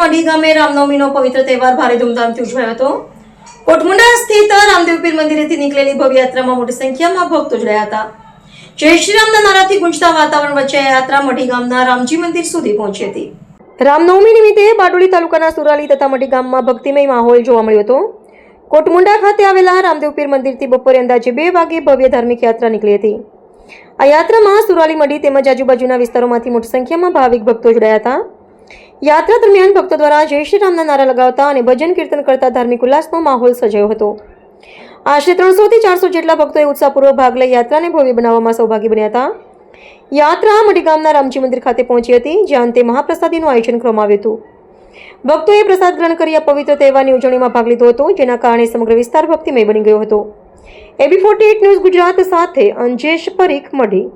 મઢી ગામે રામનવમીનો પવિત્ર તહેવાર ભારે ધૂમધામથી ઉજવાયો હતો। કોટમુંડા સ્થિત રામદેવ પીર મંદિરેથી નીકળેલી ભવ્ય યાત્રામાં મોટી સંખ્યામાં ભક્તો જોડાયા હતા। જય શ્રી રામના નારાથી ગુંજતા વાતાવરણ વચ્ચે આ યાત્રા મઢી ગામના રામજી મંદિર સુધી પહોંચી હતી। રામનવમી નિમિત્તે બારડોલી તાલુકાના સુરાલી તથા મઢી ગામમાં ભક્તિમય માહોલ જોવા મળ્યો હતો। કોટમુંડા ખાતે આવેલા રામદેવ પીર મંદિરથી બપોરે અંદાજે 2 વાગે ભવ્ય ધાર્મિક યાત્રા નીકળી હતી। આ યાત્રામાં સુરાલી મઢી તેમજ આજુબાજુના વિસ્તારોમાંથી મોટી સંખ્યામાં ભાવિક ભક્તો જોડાયા હતા। યાત્રા દરમિયાન ભક્તો દ્વારા જય શ્રી રામના નારા લગાવતા અને ભજન કીર્તન કરતા ધાર્મિક ઉલ્લાસનો માહોલ સર્જાયો હતો। આશરે 300 થી 400 જેટલા ભક્તોએ ઉત્સાહપૂર્વક ભાગ લઈ યાત્રાને ભવ્ય બનાવવામાં સહભાગી બન્યા હતા। યાત્રા મઢી ગામના રામજી મંદિર ખાતે પહોંચી હતી, જ્યાં અંતે મહાપ્રસાદીનું આયોજન કરવામાં આવ્યું હતું। ભક્તોએ પ્રસાદ ગ્રહણ કરી આ પવિત્ર તહેવારની ઉજવણીમાં ભાગ લીધો હતો, જેના કારણે સમગ્ર વિસ્તાર ભક્તિમય બની ગયો હતો। AB48 ન્યૂઝ ગુજરાત સાથે અંજેશ પરીખ, મઢી।